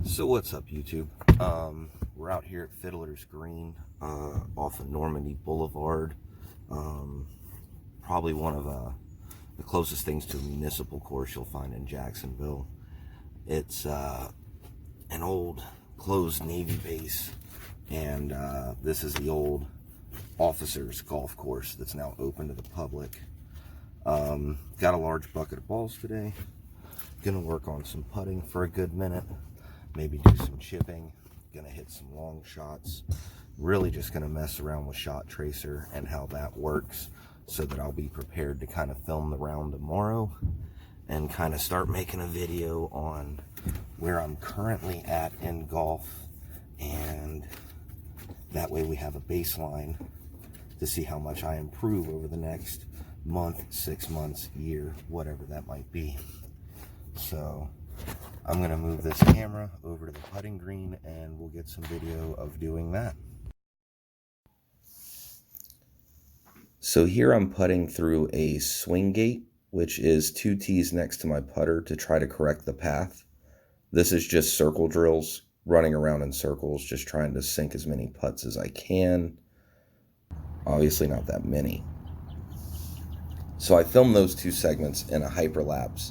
So what's up, YouTube? We're out here at Fiddler's Green off of Normandy Boulevard. Probably one of the closest things to a municipal course you'll find in Jacksonville. It's an old closed Navy base, and this is the old officers golf course that's now open to the public. Got a large bucket of balls today. Gonna work on some putting for a good minute. Maybe do some chipping, gonna hit some long shots. Really just gonna mess around with Shot Tracer and how that works so that I'll be prepared to kind of film the round tomorrow and kind of start making a video on where I'm currently at in golf, and that way we have a baseline to see how much I improve over the next month, 6 months, year, whatever that might be. So I'm going to move this camera over to the putting green and we'll get some video of doing that. So here I'm putting through a swing gate, which is 2 tees next to my putter to try to correct the path. This is just circle drills, running around in circles, just trying to sink as many putts as I can. Obviously not that many. So I filmed those 2 segments in a hyperlapse,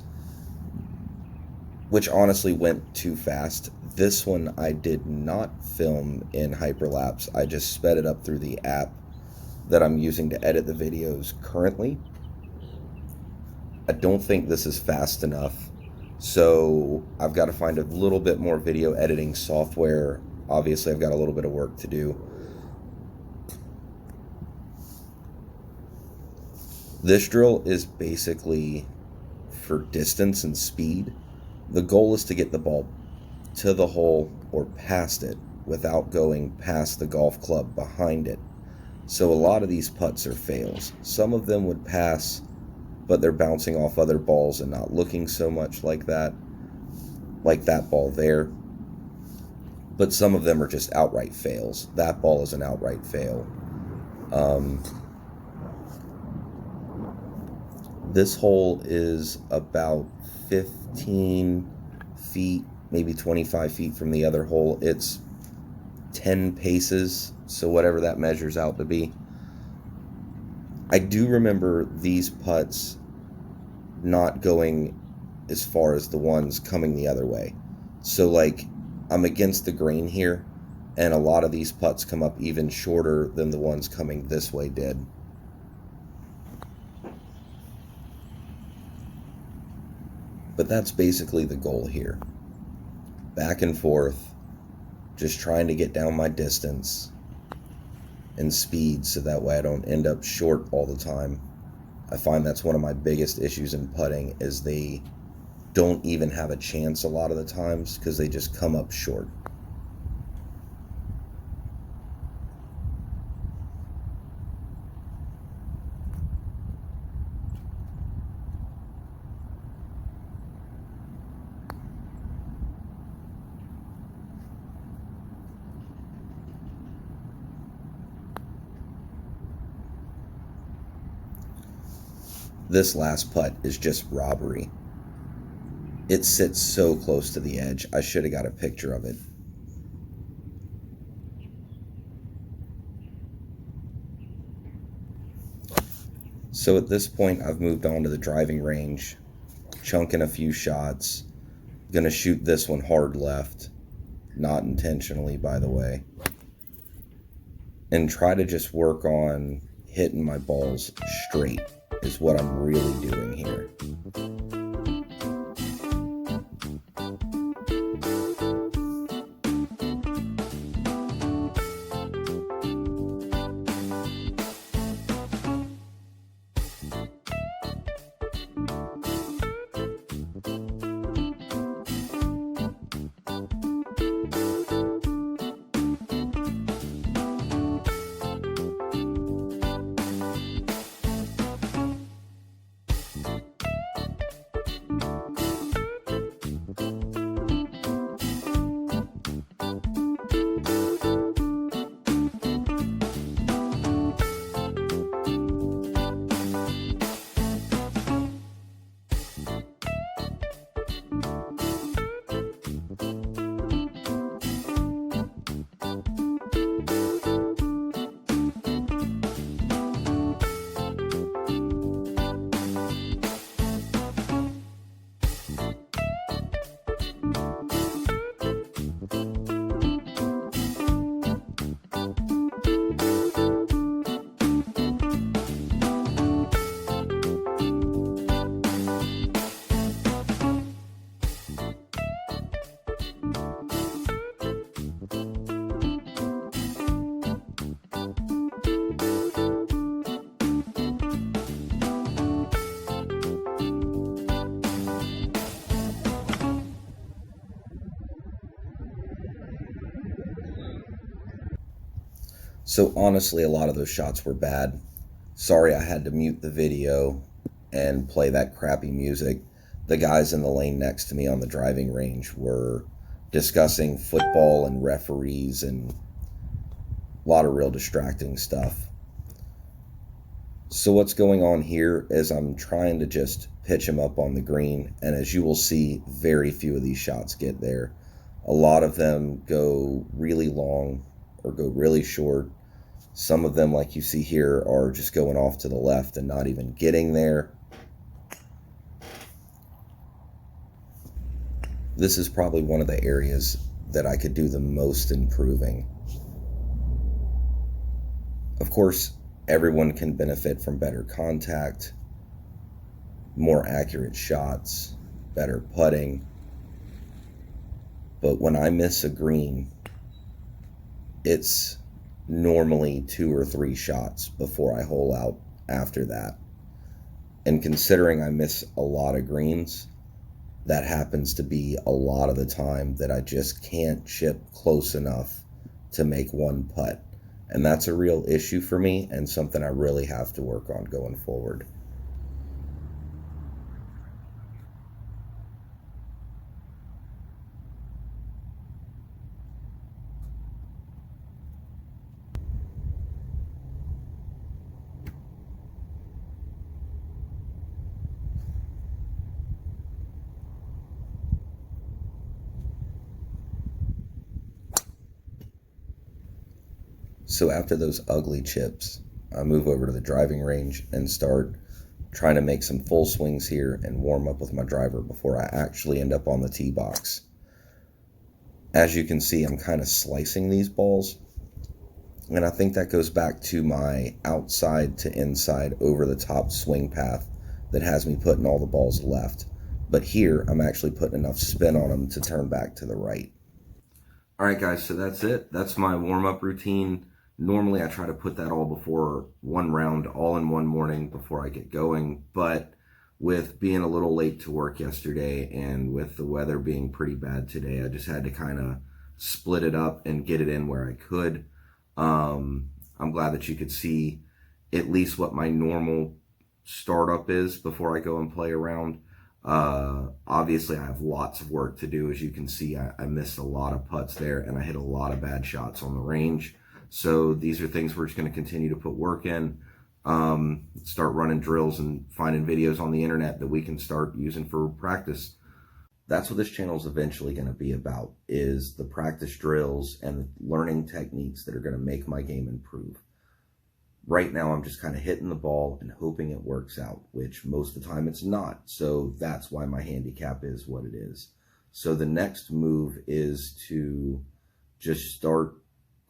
which honestly went too fast. This one I did not film in hyperlapse. I just sped it up through the app that I'm using to edit the videos currently. I don't think this is fast enough, so I've got to find a little bit more video editing software. Obviously, I've got a little bit of work to do. This drill is basically for distance and speed. The goal is to get the ball to the hole or past it without going past the golf club behind it. So a lot of these putts are fails. Some of them would pass, but they're bouncing off other balls and not looking so much like that ball there. But some of them are just outright fails. That ball is an outright fail. This hole is about 15 feet, maybe 25 feet from the other hole. It's 10 paces, so whatever that measures out to be. I do remember these putts not going as far as the ones coming the other way. So like, I'm against the grain here, and a lot of these putts come up even shorter than the ones coming this way did. But that's basically the goal here. Back and forth, just trying to get down my distance and speed so that way I don't end up short all the time. I find that's one of my biggest issues in putting, is they don't even have a chance a lot of the times because they just come up short. This last putt is just robbery. It sits so close to the edge. I should have got a picture of it. So at this point, I've moved on to the driving range, chunking a few shots. Gonna shoot this one hard left, not intentionally, by the way, and try to just work on hitting my balls straight is what I'm really doing here. So honestly, a lot of those shots were bad. Sorry I had to mute the video and play that crappy music. The guys in the lane next to me on the driving range were discussing football and referees and a lot of real distracting stuff. So what's going on here is I'm trying to just pitch him up on the green, and as you will see, very few of these shots get there. A lot of them go really long or go really short. Some of them, like you see here, are just going off to the left and not even getting there. This is probably one of the areas that I could do the most improving. Of course, everyone can benefit from better contact, more accurate shots, better putting. But when I miss a green, it's normally 2 or 3 shots before I hole out after that. And considering I miss a lot of greens, that happens to be a lot of the time that I just can't chip close enough to make one putt. And that's a real issue for me and something I really have to work on going forward. So after those ugly chips, I move over to the driving range and start trying to make some full swings here and warm up with my driver before I actually end up on the tee box. As you can see, I'm kind of slicing these balls, and I think that goes back to my outside to inside over the top swing path that has me putting all the balls left. But here, I'm actually putting enough spin on them to turn back to the right. All right, guys, so that's it. That's my warm-up routine. Normally, I try to put that all before one round, all in one morning before I get going. But with being a little late to work yesterday and with the weather being pretty bad today, I just had to kind of split it up and get it in where I could. I'm glad that you could see at least what my normal startup is before I go and play around. Obviously, I have lots of work to do. As you can see, I missed a lot of putts there, and I hit a lot of bad shots on the range. So these are things we're just going to continue to put work in, start running drills and finding videos on the internet that we can start using for practice. That's what this channel is eventually going to be about, is the practice drills and learning techniques that are going to make my game improve. Right now, I'm just kind of hitting the ball and hoping it works out, which most of the time it's not. So that's why my handicap is what it is. So the next move is to just start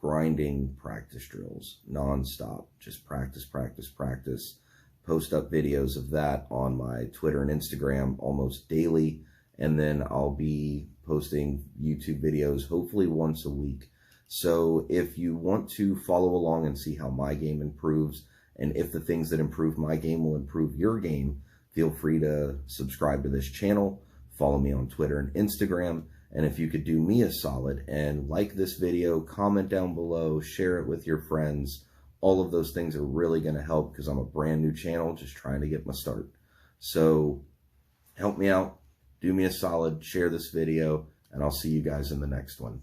grinding practice drills nonstop. Just practice, practice, practice. Post up videos of that on my Twitter and Instagram almost daily. And then I'll be posting YouTube videos hopefully once a week. So if you want to follow along and see how my game improves, and if the things that improve my game will improve your game, feel free to subscribe to this channel, follow me on Twitter and Instagram, and if you could do me a solid and like this video, comment down below, share it with your friends, all of those things are really going to help because I'm a brand new channel just trying to get my start. So help me out, do me a solid, share this video, and I'll see you guys in the next one.